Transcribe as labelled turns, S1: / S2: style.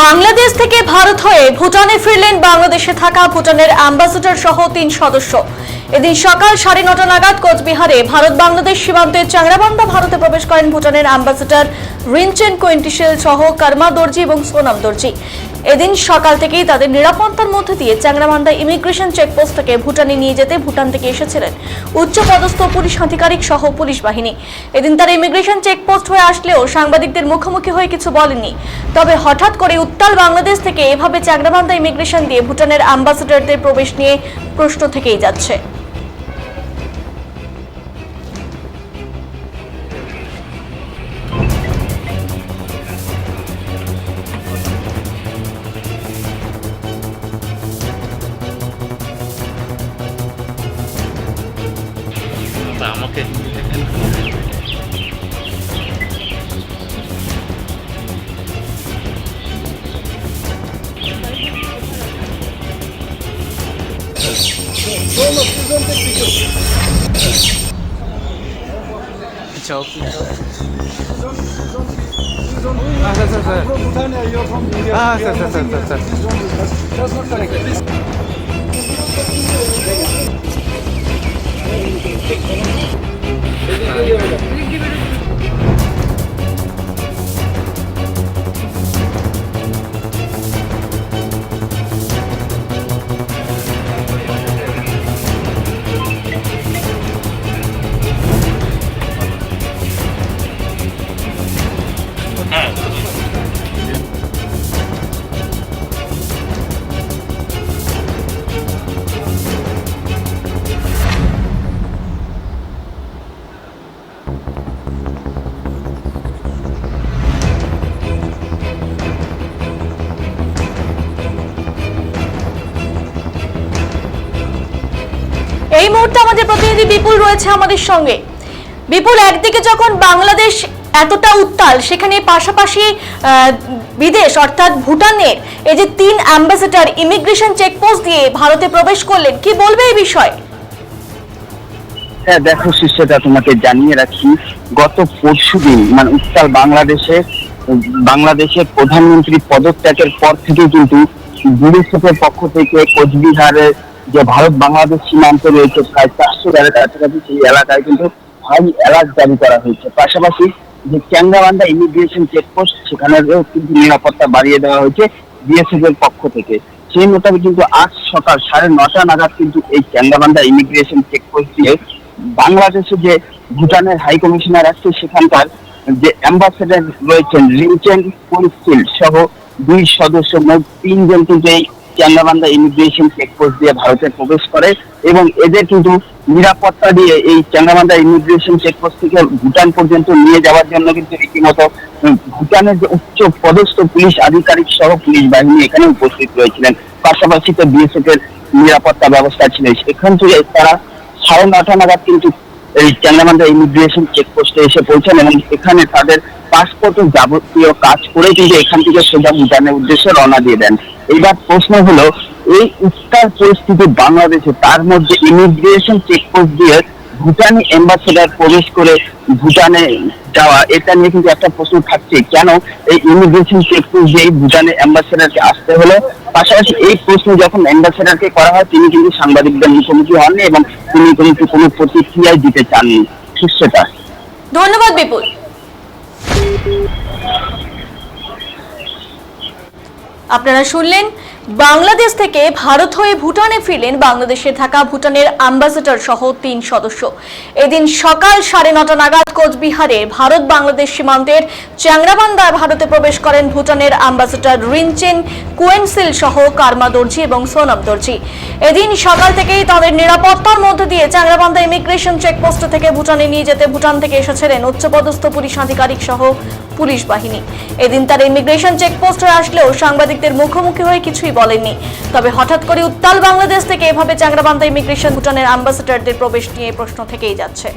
S1: বাংলাদেশ থেকে ভারত হয়ে ভুটানে ফিরলেন বাংলাদেশে থাকা ভুটানের অ্যাম্বাসেডর সহ 3 সদস্য। এদিন সকাল 9:30 নাগাদ কোচবিহারে ভারত বাংলাদেশ সীমান্তে চাংরাবান্ধা ভারতে প্রবেশ করেন ভুটানের অ্যাম্বাসেডর রিনচেন কোয়েন্টিশেল সহ কর্মা দর্জি এবং সোনাম দর্জি। এদিন সকাল থেকেই তাদের নিরাপত্তার মধ্যে দিয়ে চাংরাবান্ধা ইমিগ্রেশন চেকপোস্ট থেকে ভুটানে নিয়ে যেতে ভুটান থেকে এসেছিলেন উচ্চপদস্থ পুলিশ আধিকারিক সহ পুলিশ বাহিনী। এদিন তারা ইমিগ্রেশন চেকপোস্ট হয়ে আসলেও সাংবাদিকদের মুখোমুখি হয়ে কিছু বলেননি। তবে হঠাৎ করে উত্তাল বাংলাদেশ থেকে এভাবে চাংরাবান্ধা ইমিগ্রেশন দিয়ে ভুটানের অ্যাম্বাসেডরদের প্রবেশ নিয়ে প্রশ্ন থেকেই যাচ্ছে।
S2: আমাকে
S1: এই মুহূর্তে আমাদের প্রতিনিধি বিপুল রয়েছে আমাদের সঙ্গে। বিপুল, একদিকে যখন বাংলাদেশ এতটা উত্তাল, সেখানে পাশাপাশি বিদেশ অর্থাৎ ভুটানের এই যে 3 অ্যাম্বাসেডর ইমিগ্রেশন চেকপোস্ট দিয়ে ভারতে প্রবেশ করলেন, কি বলবে এই বিষয়ে?
S3: হ্যাঁ দেখো শিষ্যটা, তোমাকে জানিয়ে রাখি, গত পরশুদিন মানে উত্তাল বাংলাদেশের প্রধানমন্ত্রী পদত্যাগের পর থেকে কিন্তু বিএসএফের পক্ষ থেকে কোচবিহারের যে ভারত বাংলাদেশ সীমান্ত রয়েছে প্রায় 400 এর কাছাকাছি, সেই এলাকায় কিন্তু হাই অ্যালার্ট জারি করা হয়েছে। পাশাপাশি যে চাংরাবান্ধা ইমিগ্রেশন চেকপোস্ট, সেখানেও কিন্তু নিরাপত্তা বাড়িয়ে দেওয়া হয়েছে বিএসএফ এর পক্ষ থেকে। সেই মোতাবেক কিন্তু আজ সকাল 9:30 নাগাদ কিন্তু এই চাংরাবান্ধা ইমিগ্রেশন চেকপোস্ট দিয়ে বাংলাদেশে যে ভুটানের হাই কমিশনার আছে, সেখানকার যে অ্যাম্বাসেডর রয়েছেন রিনচেন কোয়েন্টিশেল সহ 2 সদস্য, মোট 3 জন কিন্তু এই চাংরাবান্ধা ইমিগ্রেশন চেকপোস্ট দিয়ে ভারতে প্রবেশ করে এবং এদের কিন্তু নিরাপত্তা দিয়ে এই চাংরাবান্ধা ইমিগ্রেশন চেকপোস্ট থেকে ভুটান পর্যন্ত নিয়ে যাওয়ার জন্য কিন্তু রীতিমতো ভুটানের যে উচ্চ পদস্থ পুলিশ আধিকারিক সহ পুলিশ বাহিনী এখানে উপস্থিত রয়েছিলেন। পাশাপাশি তো বিএসএফ এর নিরাপত্তা ব্যবস্থা ছিল। এখান থেকে তারা 9:30 নাগাদ কিন্তু এই চাংরাবান্ধা ইমিগ্রেশন চেকপোস্টে এসে পৌঁছান এবং এখানে তাদের পাসপোর্ট ও যাবতীয় কাজ করে কিন্তু এখান থেকে সোজা ভুটানের উদ্দেশ্যে রওনা দিয়ে দেন। এইবার প্রশ্ন হলো, এই উত্তাল পরিস্থিতি বাংলাদেশে, তার মধ্যে ইমিগ্রেশন চেকপোস্ট দিয়ে ভুটানি অ্যাম্বাসেডর প্রবেশ করে ভুটানে যাওয়া, এটা নিয়ে কিন্তু একটা প্রশ্ন থাকছে, কেন এই ইমিগ্রেশন চেকপোস্ট দিয়ে ভুটানে অ্যাম্বাসেডরকে আসতে হলো। পাশাপাশি এই প্রশ্ন যখন অ্যাম্বাসেডরকে করা হয়, তিনি কিন্তু সাংবাদিকদের মুখোমুখি হননি এবং তিনি কিন্তু কোনো প্রতিক্রিয়াই দিতে চাননি। সুস্থতা।
S1: ধন্যবাদ বিপুল। আপনারা শুনলেন, বাংলাদেশ থেকে ভারত হয়ে ভুটানে ফিরলেন বাংলাদেশে থাকা ভুটানের অ্যাম্বাসেডর সহ 3 সদস্য। এদিন সকাল 9:30 নাগাদ কোচবিহারে ভারত বাংলাদেশ সীমান্তের চাংরাবান্ধা ভারতে প্রবেশ করেন ভুটানের অ্যাম্বাসেডর রিনচেন কোয়েন্টিশেল সহ কর্মা দর্জি এবং সোনাম দর্জি। এদিন সকাল থেকেই তাদের নিরাপত্তার মধ্যে দিয়ে চাংরাবান্ধা ইমিগ্রেশন চেকপোস্ট থেকে ভুটানে নিয়ে যেতে ভুটান থেকে এসেছিলেন উচ্চপদস্থ পুলিশ আধিকারিক সহ পুলিশ বাহিনী। এদিন তারা ইমিগ্রেশন চেকপোস্ট হয়ে আসলেও সাংবাদিকদের মুখোমুখি হয়ে কিছুই বলেননি। তবে হঠাৎ করে উত্তাল বাংলাদেশ থেকে এভাবে চাংরাবান্ধা ইমিগ্রেশন ভুটানের অ্যাম্বাসেডরদের প্রবেশ নিয়ে প্রশ্ন থেকেই যাচ্ছে।